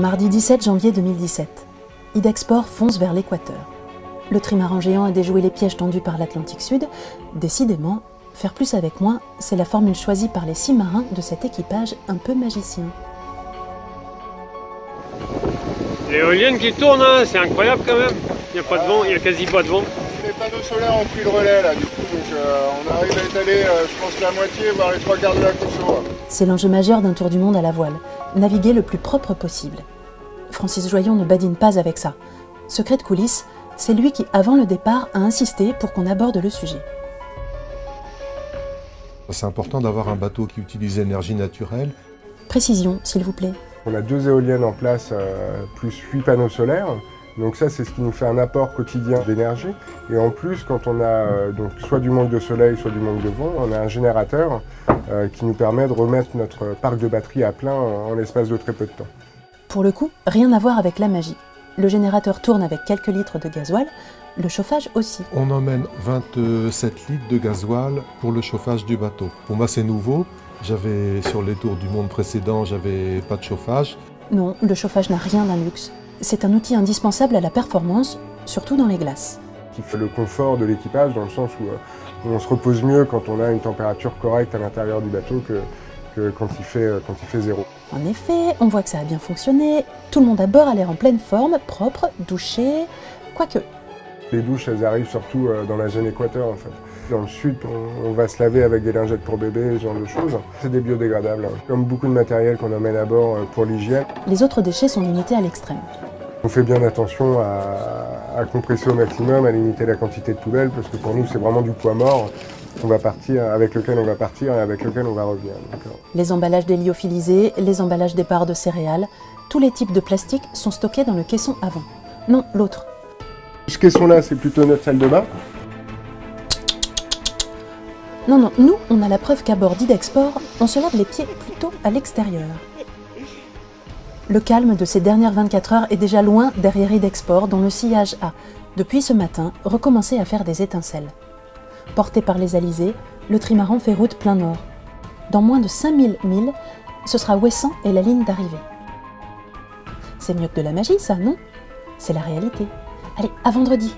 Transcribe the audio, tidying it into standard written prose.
Mardi 17 janvier 2017. Idexport fonce vers l'équateur. Le trimaran géant a déjoué les pièges tendus par l'Atlantique Sud. Décidément, faire plus avec moins, c'est la formule choisie par les 6 marins de cet équipage un peu magicien. L'éolienne qui tourne, hein, c'est incroyable quand même. Il n'y a pas de vent, il n'y a quasi pas de vent. Les panneaux solaires ont pris le relais là, du coup, donc on arrive à étaler, je pense, la moitié, voire les 3/4 de la conso. C'est l'enjeu majeur d'un tour du monde à la voile, naviguer le plus propre possible. Francis Joyon ne badine pas avec ça. Secret de coulisses, c'est lui qui, avant le départ, a insisté pour qu'on aborde le sujet. C'est important d'avoir un bateau qui utilise l'énergie naturelle. Précision, s'il vous plaît. On a 2 éoliennes en place, plus 8 panneaux solaires. Donc ça, c'est ce qui nous fait un apport quotidien d'énergie. Et en plus, quand on a donc soit du manque de soleil, soit du manque de vent, on a un générateur qui nous permet de remettre notre parc de batterie à plein en l'espace de très peu de temps. Pour le coup, rien à voir avec la magie. Le générateur tourne avec quelques litres de gasoil, le chauffage aussi. On emmène 27 litres de gasoil pour le chauffage du bateau. Pour moi, c'est nouveau. Sur les tours du monde précédents, j'avais pas de chauffage. Non, le chauffage n'a rien d'un luxe. C'est un outil indispensable à la performance, surtout dans les glaces. Qui fait le confort de l'équipage dans le sens où on se repose mieux quand on a une température correcte à l'intérieur du bateau que quand il fait 0. En effet, on voit que ça a bien fonctionné. Tout le monde à bord a l'air en pleine forme, propre, douché, quoique. Les douches, elles arrivent surtout dans la zone équateur en fait. Dans le sud, on va se laver avec des lingettes pour bébé, ce genre de choses. C'est des biodégradables, hein. Comme beaucoup de matériel qu'on emmène à bord pour l'hygiène. Les autres déchets sont limités à l'extrême. On fait bien attention à compresser au maximum, à limiter la quantité de poubelles, parce que pour nous, c'est vraiment du poids mort avec lequel on va partir et avec lequel on va revenir. Les emballages des lyophilisés, les emballages des barres de céréales, tous les types de plastique sont stockés dans le caisson avant. Non, l'autre. Ce caisson-là, c'est plutôt notre salle de bain. Non, nous, on a la preuve qu'à bord d'Idexport, on se lave les pieds plutôt à l'extérieur. Le calme de ces dernières 24 heures est déjà loin derrière Idexport, dont le sillage a, depuis ce matin, recommencé à faire des étincelles. Porté par les alizés, le trimaran fait route plein nord. Dans moins de 5000 milles, ce sera Ouessant et la ligne d'arrivée. C'est mieux que de la magie, ça, non? C'est la réalité. Allez, à vendredi!